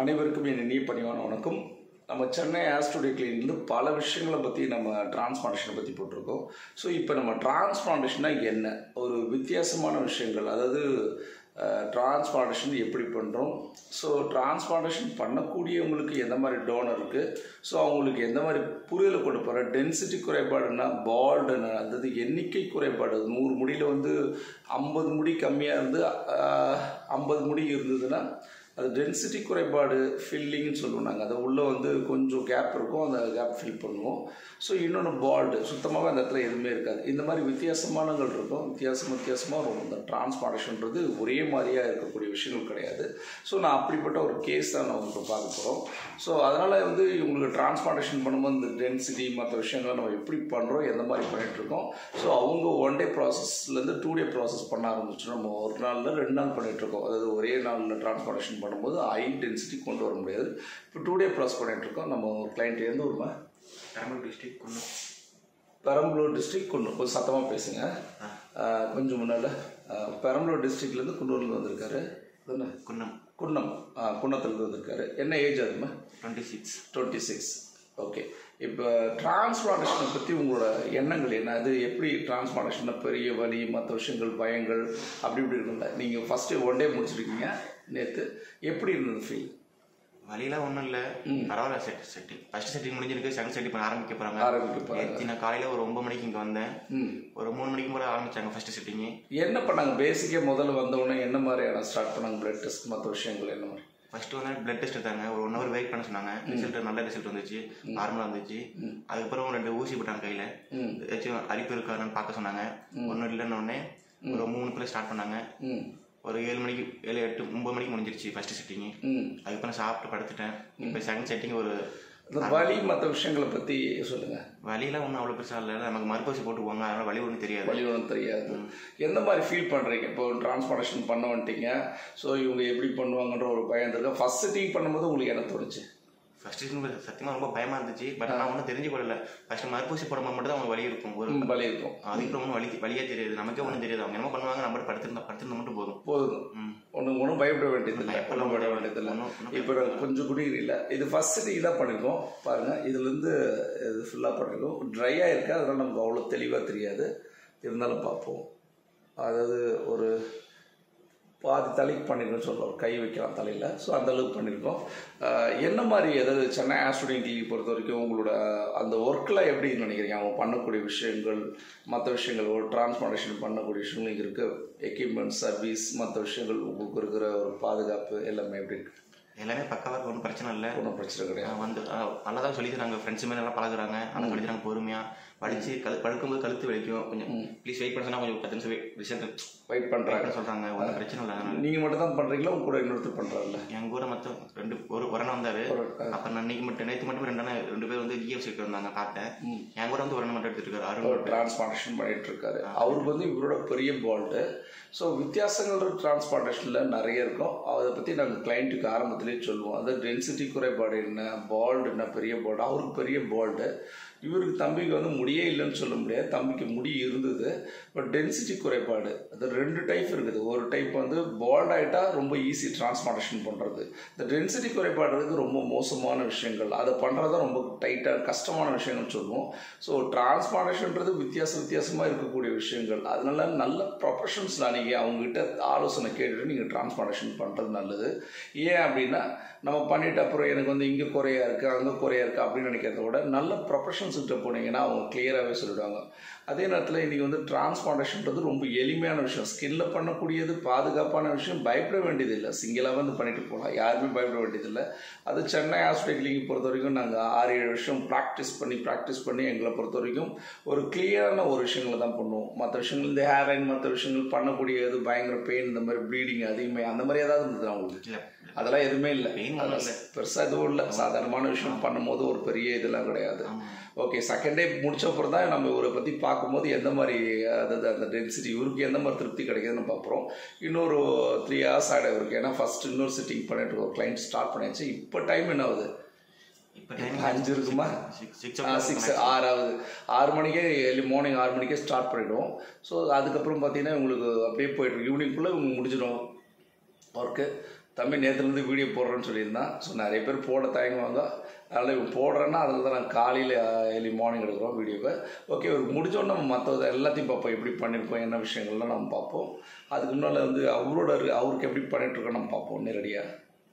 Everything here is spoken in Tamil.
அனைவருக்கும் என் இனிய பணிவான வணக்கம். நம்ம சென்னை ஆஸ்ட்ரோடியோ கிளினிக்ல பல விஷயங்களை பற்றி நம்ம டிரான்ஸ்பிளான்டேஷனை பற்றி போட்டிருக்கோம். ஸோ இப்போ நம்ம டிரான்ஸ்பிளான்டேஷனா என்ன ஒரு வித்தியாசமான விஷயங்கள், அதாவது டிரான்ஸ்பிளான்டேஷன் எப்படி பண்ணுறோம், ஸோ டிரான்ஸ்பிளான்டேஷன் பண்ணக்கூடியவங்களுக்கு எந்த மாதிரி டோனர் இருக்குது, ஸோ அவங்களுக்கு எந்த மாதிரி புரியலை கொண்டு போகிற டென்சிட்டி குறைபாடுன்னா பால்டுன்னு, அதாவது எண்ணிக்கை குறைபாடு 100 முடியில் 50 முடி கம்மியாக இருந்து 50 முடி இருந்ததுன்னா அது டென்சிட்டி குறைபாடு ஃபில்லிங்னு சொல்லுவோம். நாங்கள் அதை உள்ளே கொஞ்சம் கேப் இருக்கும், அந்த கேப் ஃபில் பண்ணுவோம். ஸோ இன்னொன்று பால்டு, சுத்தமாக அந்த இடத்துல எதுவுமே இருக்காது. இந்த மாதிரி வித்தியாசமானங்கள் இருக்கும். வித்தியாசமாக இருக்கும். இந்த டிரான்ஸ்பிளான்டேஷன்றது ஒரே மாதிரியாக இருக்கக்கூடிய விஷயங்கள் கிடையாது. ஸோ நான் அப்படிப்பட்ட ஒரு கேஸ் தான் நான் உங்களுக்கு பார்க்க போகிறோம். ஸோ அதனால் இவங்களுக்கு டிரான்ஸ்பிளான்டேஷன் பண்ணும்போது இந்த டென்சிட்டி மற்ற விஷயங்களை நம்ம எப்படி பண்ணுறோம், எந்த மாதிரி பண்ணிகிட்ருக்கோம். ஸோ அவங்க 1 டே ப்ராசஸ்லேருந்து 2 டே ப்ராசஸ் பண்ண ஆரம்பிச்சு நம்ம ஒரு நாளில் 2 நாள் பண்ணிகிட்ருக்கோம். அதாவது ஒரே நாளில் டிரான்ஸ்பிளான்டேஷன் பண்ணும்போது ஹை டென்சிட்டி கொண்டு வர முடியாது. இப்போ 2 டே ப்ராசஸ் பண்ணிகிட்ருக்கோம். நம்ம கிளைண்ட்லேருந்து ஒரு பெரம்பலூர் டிஸ்ட்ரிக்ட் குன்னூர். கொஞ்சம் சத்தமாக பேசுங்க. கொஞ்சம் முன்னால் பெரம்பலூர் டிஸ்ட்ரிக்ட்லேருந்து குன்னூர்லேருந்து வந்திருக்காரு. தானே குன்னத்துலேருந்து வந்திருக்காரு. என்ன ஏஜ் ஆகுதுமா? 26. ஓகே. இப்போ டிரான்ஸ்பிளான்டேஷனை பற்றி உங்களோட எண்ணங்கள் என்ன? அது எப்படி டிரான்ஸ்பிளான்டேஷனில் பெரிய வலி மற்ற விஷயங்கள் பயங்கள் அப்படி இப்படி இருக்குல்ல, நீங்கள் ஃபஸ்ட்டு 1 டே முடிச்சிருக்கீங்க நேற்று, எப்படி இருந்தது ஃபீல்? வழியெல்லாம் ஒன்றும் இல்லை, பரவாயில்ல. செட்டிங் ஃபர்ஸ்ட் செட்டிங் முடிஞ்சிருக்கு, செகண்ட் செட்டிங் பண்ண ஆரம்பிக்க போகிறாங்க. நான் காலையில் ஒரு 9 மணிக்கு இங்கே வந்தேன். ஒரு 3 மணிக்கு போல ஆரம்பித்தாங்க ஃபர்ஸ்ட் செட்டிங்கு. என்ன பண்ணாங்க பேசிக்காக? முதல்ல வந்தவுடனே என்ன மாதிரியான ஸ்டார்ட் பண்ணாங்க? பிளட் டெஸ்ட் மற்ற விஷயங்கள் என்ன மாதிரி? ஃபர்ஸ்ட் பிளட் டெஸ்ட் எடுத்தாங்க. ஒரு 1 hour வெயிட் பண்ண சொன்னாங்க. ரிசல்ட் நல்ல ரிசல்ட் வந்துச்சு, நார்மலாக வந்துச்சு. அதுக்கப்புறம் 2 ஊசி போட்டாங்க கையில். ஏதாச்சும் அரிப்பு இருக்கான்னு பார்க்க சொன்னாங்க. ஒன்றும் இல்லைன்னு உடனே ஒரு 3 ஸ்டார்ட் பண்ணாங்க. ஒரு 7 மணிக்கு 7, 8, 9 மணிக்கு முடிஞ்சிருச்சு ஃபர்ஸ்ட் செட்டிங்கு. அதுக்கப்புறம் சாப்பிட்டு படுத்துட்டேன். இப்போ செகண்ட் செட்டிங் ஒரு வலி மற்ற விஷயங்களை பற்றி சொல்லுங்கள். வலியெல்லாம் ஒன்றும் அவ்வளோ பெருசாக இல்லை. நமக்கு மறுபரிசு போட்டுக்குவாங்க, அதனால் வலி ஒன்றும் தெரியாது. எந்த மாதிரி ஃபீல் பண்ணுறீங்க இப்போ டிரான்ஸ்பிளான்டேஷன் பண்ண வந்துட்டீங்க? ஸோ இவங்க எப்படி பண்ணுவாங்கன்ற ஒரு பயம் இருக்கு. ஃபர்ஸ்ட் செட்டிங் பண்ணும்போது உங்களுக்கு என்ன தோணுச்சு? ஃபர்ஸ்ட் சத்தியமாக ரொம்ப பயமாக இருந்துச்சு. பட் நான் ஒன்றும் தெரிஞ்சு கொள்ளல. ஃபர்ஸ்ட் மறுப்பூசி போடும்போது மட்டும் தான் அவங்க வலி இருக்கும், ஒரு வலி இருக்கும். அதுக்கப்புறம் ஒன்றும் வலியே தெரியாது, நமக்கே ஒன்றும் தெரியாது. அவங்க என்ன பண்ணுவாங்க, நம்ம படுத்திருந்தா மட்டும் போதும். ஒன்றும் பயப்பட வேண்டியதில்லை. இப்போ கொஞ்சம் குடிக்கிறீங்களா? இது ஃபர்ஸ்ட் செட்டிங் தான் பண்ணியிருக்கோம் பாருங்கள். இதுலேருந்து இது ஃபுல்லாக பண்ணியிருக்கோம். ட்ரையாக இருக்குது, அதனால் நமக்கு அவ்வளோ தெளிவாக தெரியாது. இருந்தாலும் பார்ப்போம். அதாவது ஒரு பாதி தலைக்கு பண்ணியிருக்கோன்னு சொல்கிறோம், கை வைக்கலாம் தலையில். ஸோ அந்தளவுக்கு பண்ணியிருக்கோம். என்ன மாதிரி, அதாவது சென்னை ஆஸ்ட்ரோடியோ கிளினிக் பொறுத்த வரைக்கும் உங்களோட அந்த ஒர்க்கெலாம் எப்படி நினைக்கிறீங்க? அவங்க பண்ணக்கூடிய விஷயங்கள் மற்ற விஷயங்கள், ஒரு டிரான்ஸ்பிளான்டேஷன் பண்ணக்கூடிய விஷயங்கள் இங்கே இருக்க எக்யூப்மெண்ட், சர்வீஸ், மற்ற விஷயங்கள், உங்களுக்கு இருக்கிற ஒரு பாதுகாப்பு எல்லாமே எப்படி இருக்குது? எல்லாமே பக்காவாக, ஒன்றும் பிரச்சனை இல்லை. ஒன்றும் பிரச்சனை கிடையாது. நல்லா தான் சொல்லி தராங்க. ஃப்ரெண்ட்ஸுமே நல்லா பழகுறாங்க. ஆனால் சொல்லி தராங்க பொறுமையாக. படித்து படுக்கும்போது கழுத்து வலிக்கும், கொஞ்சம் ப்ளீஸ் வெயிட் பண்ண சொன்னால் கொஞ்சம் 10 நிமிஷம் ரிசல்ட் வெயிட் பண்ணுறாங்க சொல்கிறாங்க. ஒன்றும் பிரச்சனை இல்லை. நீங்கள் மட்டும் தான் பண்ணுறீங்களா? உங்க கூட இன்னொருத்தர் பண்ணுறாருல்ல? எங்கள் கூட மொத்தம் 2 ஒரு அண்ணன் வந்தார். அப்போ நான் நேற்று மட்டும் 2 பேர் ஜிஎஃப்சிக்கு வந்தாங்க, பார்த்தேன். என் கூட ஒரு அண்ணன் மட்டும் எடுத்துகிட்டு இருக்காரு. அருண் டிரான்ஸ்பிளான்டேஷன் பண்ணிட்டு இருக்காரு. அவருக்கு இவரோட பெரிய பால்டு. ஸோ வித்தியாசங்கள் டிரான்ஸ்பிளான்டேஷனில் நிறைய இருக்கும். அதை பற்றி நாங்கள் கிளைண்ட்டுக்கு ஆரம்பத்திலே சொல்லுவோம். அதாவது டென்சிட்டி குறைபாடு என்ன, பால்டு என்ன, பெரிய பால்டு. அவருக்கு பெரிய பால்டு. இவருக்கு தம்பிக்கு முடியே இல்லைன்னு சொல்ல முடியாது. தம்பிக்கு முடி இருந்தது, பட் டென்சிட்டி குறைபாடு. அது 2 டைப் இருக்குது. ஒரு டைப் பால்ட் ஆகிட்டா ரொம்ப ஈஸி டிரான்ஸ்பிளான்டேஷன் பண்ணுறது. இந்த டென்சிட்டி குறைபாடுறது ரொம்ப மோசமான விஷயங்கள். அதை பண்ணுறது ரொம்ப டைட்டாக கஷ்டமான விஷயங்கள் சொல்லுவோம். ஸோ டிரான்ஸ்பிளான்டேஷன்றது வித்தியாசமாக இருக்கக்கூடிய விஷயங்கள். அதனால நல்ல ப்ரொஃபஷன்ஸ்லாம் நீங்கள் அவங்ககிட்ட ஆலோசனை கேட்டுட்டு நீங்கள் டிரான்ஸ்பிளான்டேஷன் பண்ணுறது நல்லது. ஏன் அப்படின்னா, நம்ம பண்ணிவிட்டு அப்புறம் எனக்கு இங்கே குறையா இருக்குது, அங்கே குறையா இருக்குது அப்படின்னு நினைக்கிறத விட நல்ல ப்ரொஃபஷன்ஸ்கிட்ட போனீங்கன்னா அவங்க கிளியராகவே சொல்லிடுவாங்க. அதே நேரத்தில் இன்றைக்கி டிரான்ஸ்பிளான்டேஷன்றது ரொம்ப எளிமையான விஷயம். ஸ்கின்ல பண்ணக்கூடியது, பாதுகாப்பான விஷயம். பயப்பட வேண்டியதில்லை. சிங்கிளாக பண்ணிட்டு போகலாம், யாருமே பயப்பட வேண்டியதில்லை. அது சென்னை ஆஸ்ட்ரோடியோ கிளினிக் பொறுத்த வரைக்கும் நாங்கள் 6-7 வருஷம் ப்ராக்டிஸ் பண்ணி எங்களை பொறுத்த வரைக்கும் ஒரு கிளியரான ஒரு விஷயங்களை தான் பண்ணுவோம். மற்ற விஷயங்கள் இந்த ஹேர் லைன் மற்ற விஷயங்கள் பண்ணக்கூடியது பயங்கர பெயின், இந்த மாதிரி ப்ளீடிங் அதிகமாக அந்த மாதிரி ஏதாவது இருந்தது அவங்களுக்கு? இல்லை, அதெல்லாம் எதுவுமே இல்லை. பெருசாக எதுவும் இல்லை. சாதாரணமான விஷயம் பண்ணும்போது ஒரு பெரிய இதெல்லாம் கிடையாது. ஓகே. செகண்ட் டே முடிச்ச அப்புறம் தான் நம்ம இவரை பற்றி பார்க்கும்போது எந்த மாதிரி, அதாவது அந்த டென்சிட்டி இவருக்கு எந்த மாதிரி திருப்தி கிடைக்குதுன்னு பார்க்குறோம். இன்னொரு 3 hours ஆகிடும் இவருக்கு. ஏன்னா ஃபர்ஸ்ட் இன்னொரு செட்டிங் பண்ணிட்டு ஒரு கிளைண்ட் ஸ்டார்ட் பண்ணியாச்சு. இப்போ டைம் என்ன ஆகுது? 5 இருக்குமா? 6 ஆகுது. 6 மணிக்கே மார்னிங் 6 மணிக்கே ஸ்டார்ட் பண்ணிவிடுவோம். ஸோ அதுக்கப்புறம் பார்த்தீங்கன்னா உங்களுக்கு அப்படியே போய்ட்டு ஈவினிங்குள்ளே இவங்க முடிஞ்சிடும் ஒர்க்கு. தம்பி நேற்றுலேருந்து வீடியோ போடுறேன்னு சொல்லியிருந்தான். ஸோ நிறைய பேர் போட தயங்குவாங்க. அதனால் இவன் போடுறேன்னா அதில் தான் நாங்கள் காலையில் ஏர்லி மார்னிங் எடுக்கிறோம் வீடியோவை. ஓகே, ஒரு முடிச்சோன்னு நம்ம மற்றது எல்லாத்தையும் பார்ப்போம், எப்படி பண்ணியிருக்கோம், என்ன விஷயங்கள்லாம் நம்ம பார்ப்போம். அதுக்கு முன்னால் வந்து அவருக்கு எப்படி பண்ணிகிட்ருக்கோம் நம்ம பார்ப்போம் நேரடியாக.